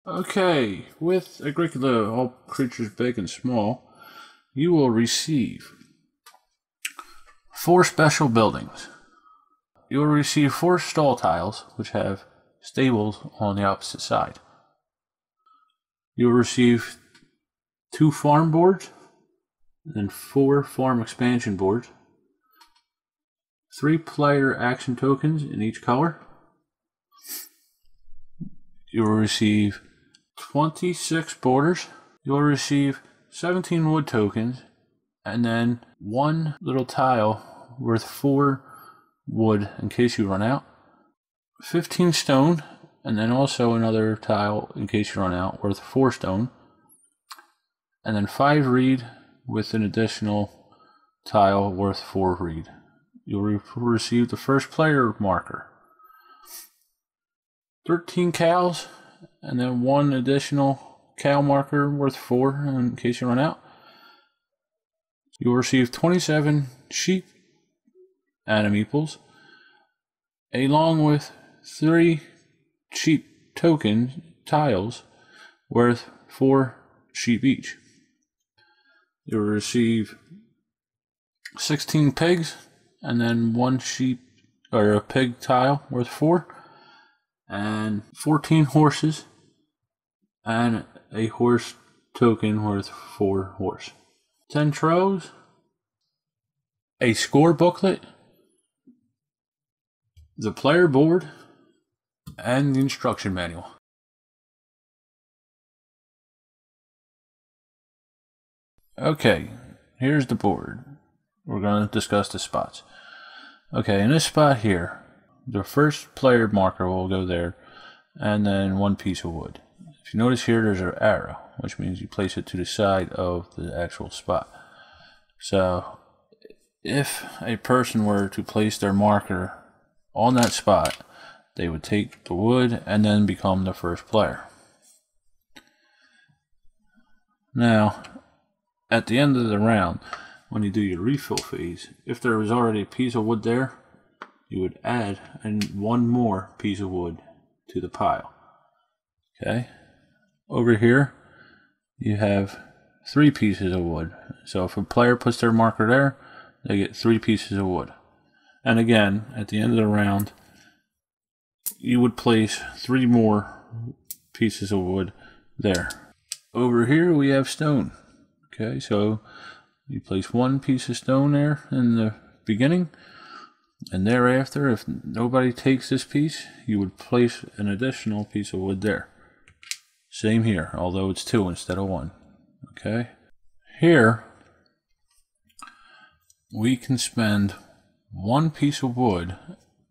Okay, with Agricola, all creatures big and small, you will receive 4 special buildings. You will receive 4 stall tiles, which have stables on the opposite side. You will receive 2 farm boards, and 4 farm expansion boards, 3 player action tokens in each color. You will receive 26 borders. You will receive 17 wood tokens, and then 1 little tile worth 4 wood in case you run out, 15 stone, and then also another tile in case you run out worth 4 stone, and then 5 reed with an additional tile worth 4 reed. You'll receive the first player marker, 13 cows, and then 1 additional cow marker worth 4 in case you run out. You'll receive 27 sheep animeeples, along with 3 sheep token tiles worth 4 sheep each. You'll receive 16 pigs, and then 1 sheep or a pig tile worth 4, and 14 horses, and a horse token worth 4 horse. 10 troves, a score booklet, the player board, and the instruction manual. Okay, here's the board. We're going to discuss the spots. Okay, in this spot here, the first player marker will go there, and then 1 piece of wood. If you notice here, there's an arrow, which means you place it to the side of the actual spot. So, if a person were to place their marker on that spot, they would take the wood and then become the first player. Now, at the end of the round, when you do your refill phase, if there was already a piece of wood there, you would add 1 more piece of wood to the pile. Okay, over here you have 3 pieces of wood. So if a player puts their marker there, they get 3 pieces of wood. And again, at the end of the round, you would place 3 more pieces of wood there. Over here we have stone. Okay, so you place 1 piece of stone there in the beginning, and thereafter, if nobody takes this piece, you would place an additional piece of wood there. Same here, although it's 2 instead of 1. Okay, here we can spend 1 piece of wood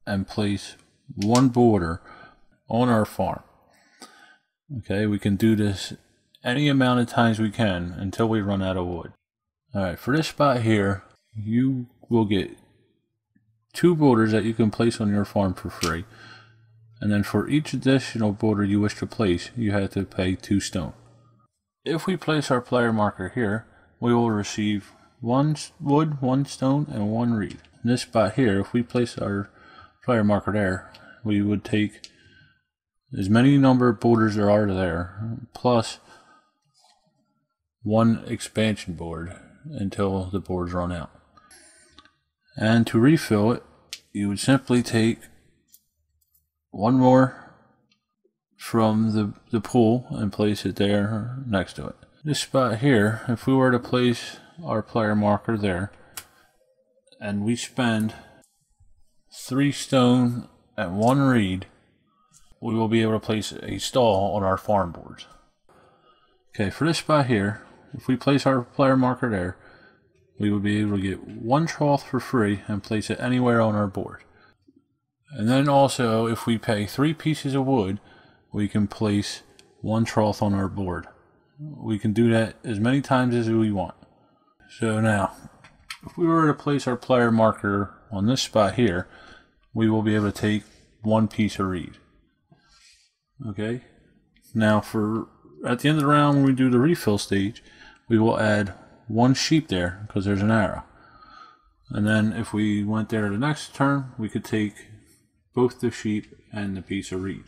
and place 1 border on our farm. Okay, we can do this any amount of times we can until we run out of wood. Alright, for this spot here, you will get 2 borders that you can place on your farm for free. And then for each additional border you wish to place, you have to pay 2 stone. If we place our player marker here, we will receive 1 wood, 1 stone, and 1 reed. In this spot here, if we place our player marker there, we would take as many number of borders there are there, plus 1 expansion board until the boards run out. And to refill it, you would simply take 1 more from the pool and place it there next to it. This spot here, if we were to place our player marker there, and we spend 3 stone and 1 reed, we will be able to place a stall on our farm boards. Okay, for this spot here, if we place our player marker there, we would be able to get 1 trough for free and place it anywhere on our board. And then also, if we pay 3 pieces of wood, we can place 1 trough on our board. We can do that as many times as we want. So now, if we were to place our player marker on this spot here, we will be able to take 1 piece of reed. Okay, now at the end of the round, when we do the refill stage, we will add 1 sheep there because there's an arrow. And then if we went there the next turn, we could take both the sheep and the piece of reed.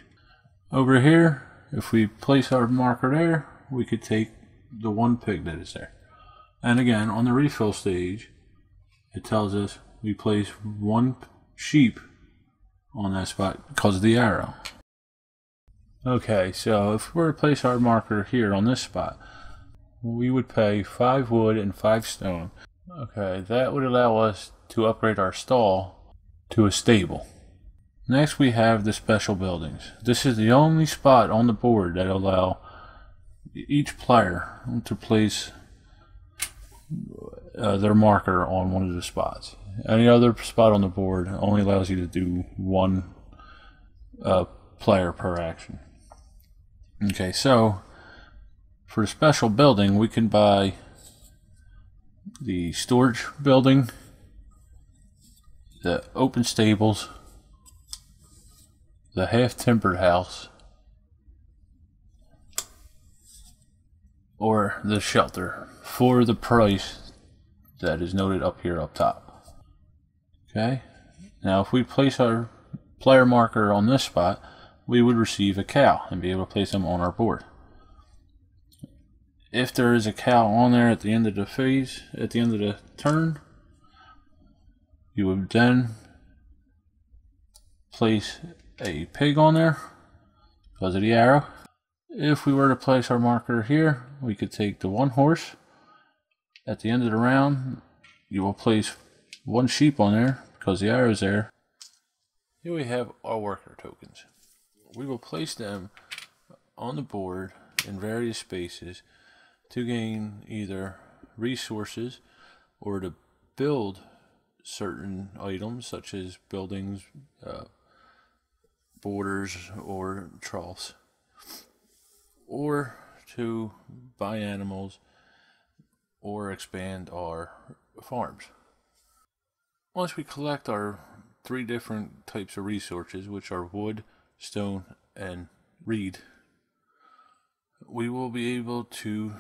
Over here if we place our marker there, we could take the one pig that is there. And again, on the refill stage, it tells us we place one sheep on that spot because of the arrow. Okay, so if we were to place our marker here on this spot, we would pay 5 wood and 5 stone. Okay, that would allow us to upgrade our stall to a stable. Next we have the special buildings. This is the only spot on the board that allow each player to place their marker on one of the spots. Any other spot on the board only allows you to do one player per action. Okay, so for the special building, we can buy the storage building, the open stables, the half-timbered house, or the shelter for the price that is noted up here up top. Okay, now if we place our player marker on this spot, we would receive a cow and be able to place them on our board. If there is a cow on there at the end of the phase, at the end of the turn, you would then place a pig on there because of the arrow. If we were to place our marker here, we could take the one horse. At the end of the round, you will place one sheep on there because the arrow is there. Here we have our worker tokens. We will place them on the board in various spaces to gain either resources or to build certain items such as buildings, borders, or troughs, or to buy animals or expand our farms. Once we collect our 3 different types of resources, which are wood, stone, and reed, we will be able to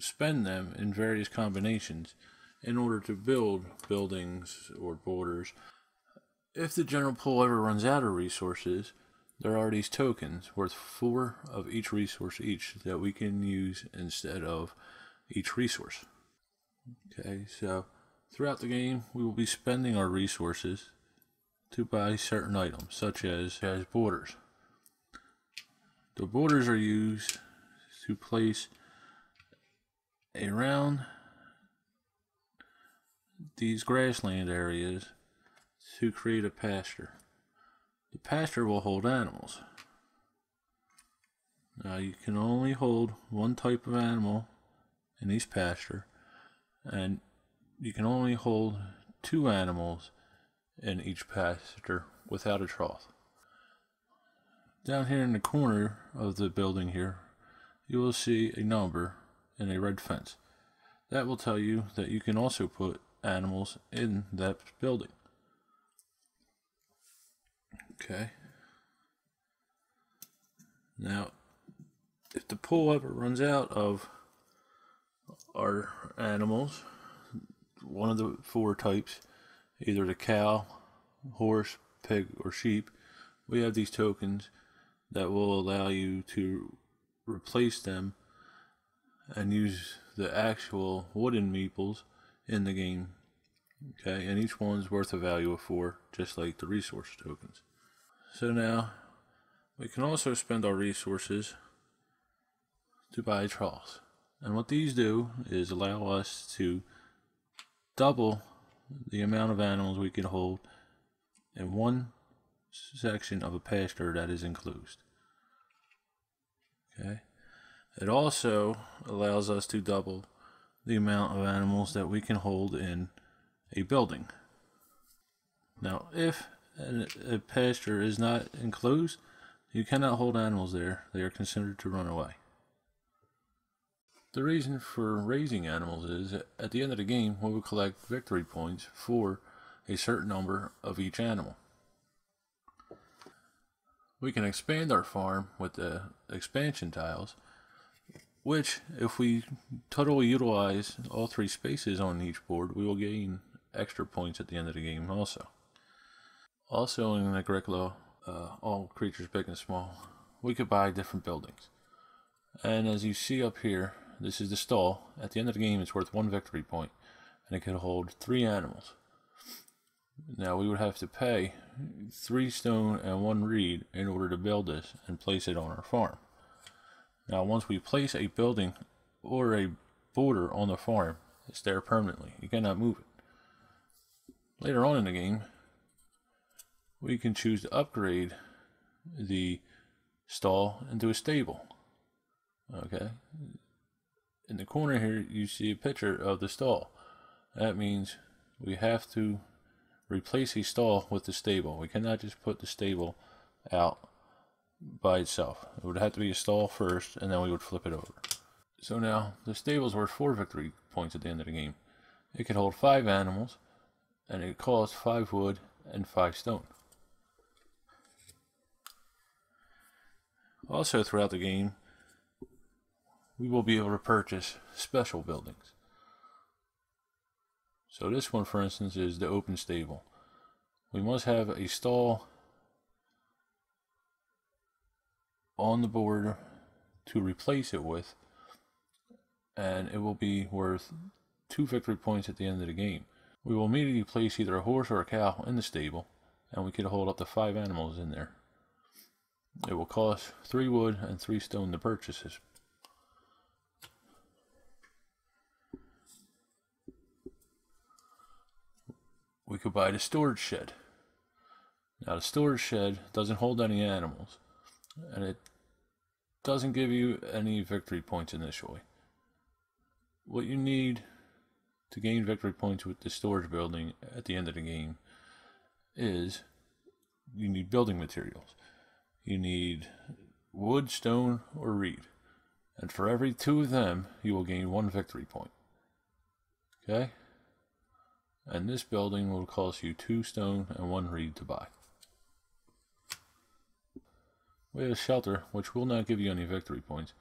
spend them in various combinations in order to build buildings or borders. If the general pool ever runs out of resources, there are these tokens worth 4 of each resource each that we can use instead of each resource. Okay, so throughout the game we will be spending our resources to buy certain items such as borders. The borders are used to place around these grassland areas to create a pasture. The pasture will hold animals. Now you can only hold one type of animal in each pasture, and you can only hold 2 animals in each pasture without a trough. Down here in the corner of the building here, you will see a number and a red fence. That will tell you that you can also put animals in that building. Okay. Now, if the pool ever runs out of our animals, one of the 4 types, either the cow, horse, pig, or sheep, we have these tokens that will allow you to replace them and use the actual wooden meeples in the game. Okay, and each one's worth a value of 4, just like the resource tokens. So now we can also spend our resources to buy troughs, and what these do is allow us to double the amount of animals we can hold in one section of a pasture that is enclosed. Okay, it also allows us to double the amount of animals that we can hold in a building. Now, if a pasture is not enclosed, you cannot hold animals there. They are considered to run away. The reason for raising animals is that at the end of the game we will collect victory points for a certain number of each animal. We can expand our farm with the expansion tiles, which, if we totally utilize all 3 spaces on each board, we will gain extra points at the end of the game also. Also in Agricola, all creatures big and small we could buy different buildings. And as you see up here, this is the stall. At the end of the game, it's worth 1 victory point, and it can hold 3 animals. Now we would have to pay 3 stone and 1 reed in order to build this and place it on our farm. Now once we place a building or a border on the farm, it's there permanently. You cannot move it. Later on in the game, we can choose to upgrade the stall into a stable. Okay. In the corner here, you see a picture of the stall. That means we have to replace a stall with the stable. We cannot just put the stable out by itself. It would have to be a stall first, and then we would flip it over. So now, the stable is worth 4 victory points at the end of the game. It can hold 5 animals, and it costs 5 wood and 5 stone. Also throughout the game, we will be able to purchase special buildings. So this one, for instance, is the open stable. We must have a stall on the board to replace it with, and it will be worth 2 victory points at the end of the game. We will immediately place either a horse or a cow in the stable, and we can hold up to 5 animals in there. It will cost 3 wood and 3 stone to purchase this. We could buy the storage shed. Now the storage shed doesn't hold any animals, and it doesn't give you any victory points initially. What you need to gain victory points with the storage building at the end of the game is you need building materials. You need wood, stone, or reed. And for every 2 of them, you will gain 1 victory point. Okay? And this building will cost you 2 stone and 1 reed to buy. We have a shelter, which will not give you any victory points,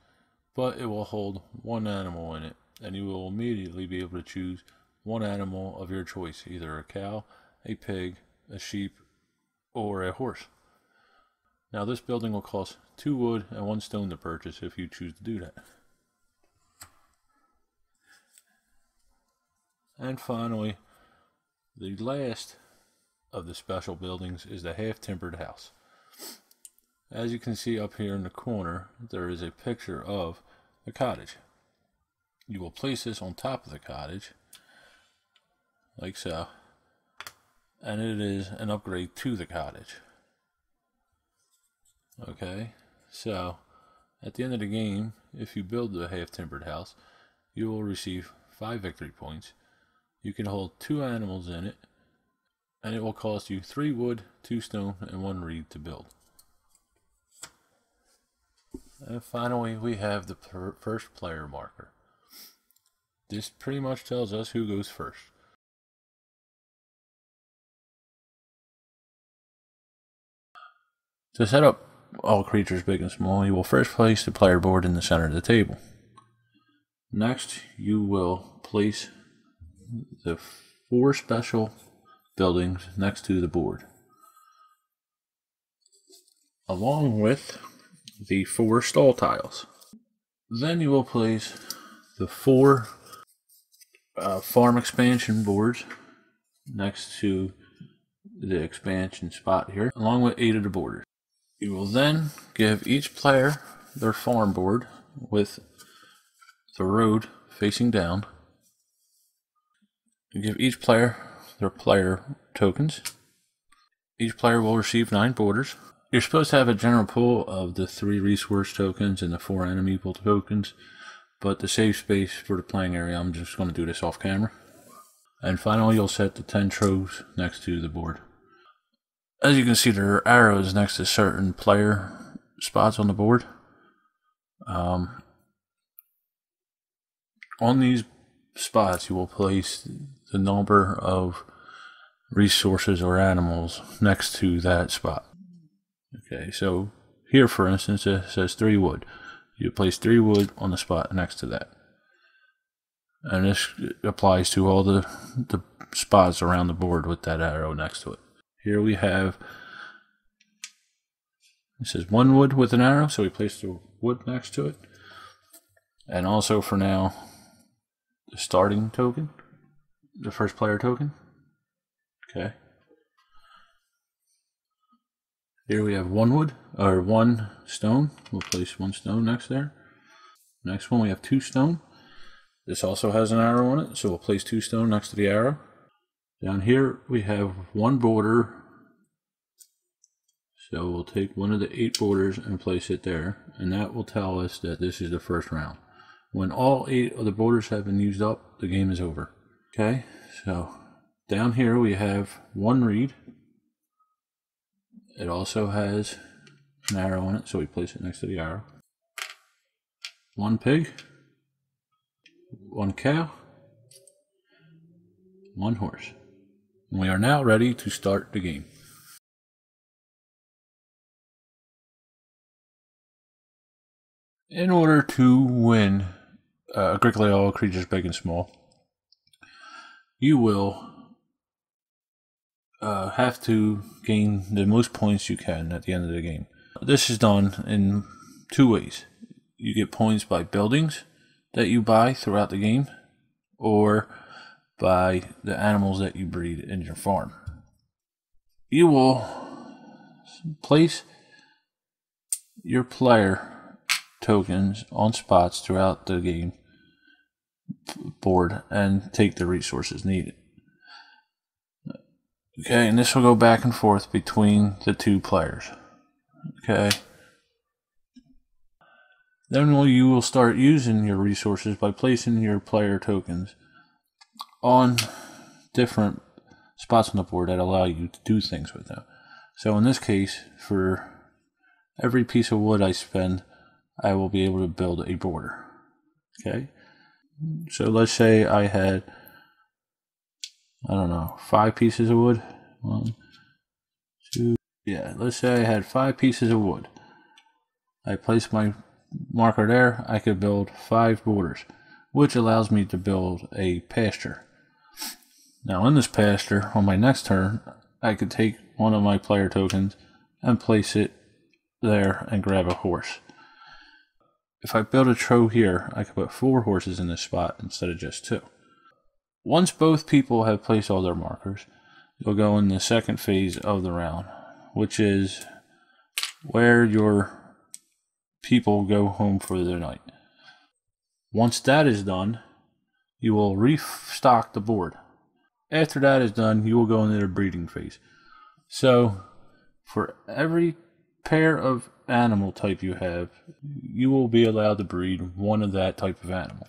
but it will hold 1 animal in it, and you will immediately be able to choose 1 animal of your choice, either a cow, a pig, a sheep, or a horse. Now this building will cost 2 wood and 1 stone to purchase if you choose to do that. And finally, the last of the special buildings is the half-timbered house. As you can see up here in the corner, there is a picture of a cottage. You will place this on top of the cottage, like so, and it is an upgrade to the cottage. Okay, so at the end of the game, if you build the half-timbered house, you will receive 5 victory points. You can hold 2 animals in it, and it will cost you 3 wood, 2 stone, and 1 reed to build. And finally, we have the first player marker. This pretty much tells us who goes first. To set up all creatures big and small, you will first place the player board in the center of the table. Next, you will place the 4 special buildings next to the board, along with the 4 stall tiles. Then you will place the 4 farm expansion boards next to the expansion spot here, along with 8 of the borders. You will then give each player their farm board with the road facing down. You give each player their player tokens. Each player will receive 9 borders. You're supposed to have a general pool of the 3 resource tokens and the 4 enemy pool tokens, but to save space for the playing area, I'm just going to do this off camera. And finally, you'll set the 10 troves next to the board. As you can see, there are arrows next to certain player spots on the board. On these spots, you will place the number of resources or animals next to that spot. Okay, so here, for instance, it says 3 wood. You place 3 wood on the spot next to that. And this applies to all the spots around the board with that arrow next to it. Here we have It says 1 wood with an arrow, so we place the wood next to it. And also for now, the starting token, the first player token. Okay. Here we have 1 wood, or 1 stone. We'll place 1 stone next there. Next one we have 2 stone. This also has an arrow on it, so we'll place 2 stone next to the arrow. Down here we have 1 border. So we'll take one of the 8 borders and place it there, and that will tell us that this is the first round. When all 8 of the borders have been used up, the game is over. Okay, so down here we have 1 reed. It also has an arrow on it, so we place it next to the arrow. 1 pig, 1 cow, 1 horse. And we are now ready to start the game. In order to win Agricola, all creatures big and small, you will have to gain the most points you can at the end of the game. This is done in 2 ways. You get points by buildings that you buy throughout the game, or by the animals that you breed in your farm. You will place your player tokens on spots throughout the game board and take the resources needed. Okay, and this will go back and forth between the 2 players. Okay. Then you will start using your resources by placing your player tokens on different spots on the board that allow you to do things with them. So in this case, for every piece of wood I spend, I will be able to build a border. Okay, so let's say I had, I don't know, 5 pieces of wood. 1, 2, yeah, let's say I had 5 pieces of wood. I place my marker there, I could build 5 borders, which allows me to build a pasture. Now in this pasture, on my next turn, I could take one of my player tokens and place it there and grab a horse. If I build a trough here, I could put 4 horses in this spot instead of just 2. Once both people have placed all their markers, you'll go in the second phase of the round, which is where your people go home for the night. Once that is done, you will restock the board. After that is done, you will go into the breeding phase. So, for every pair of animal type you have, you will be allowed to breed 1 of that type of animal.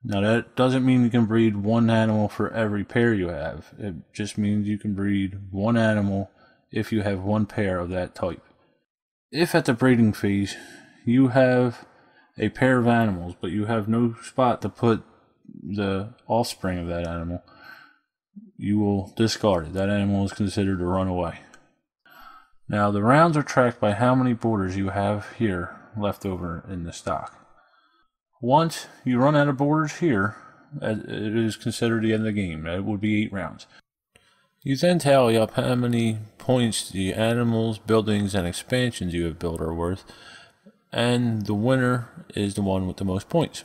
Now that doesn't mean you can breed 1 animal for every pair you have. It just means you can breed 1 animal if you have 1 pair of that type. If at the breeding phase you have a pair of animals but you have no spot to put the offspring of that animal, you will discard it. That animal is considered a runaway. Now the rounds are tracked by how many borders you have here left over in the stock. Once you run out of borders here, it is considered the end of the game. It would be 8 rounds. You then tally up how many points the animals, buildings, and expansions you have built are worth, and the winner is the one with the most points.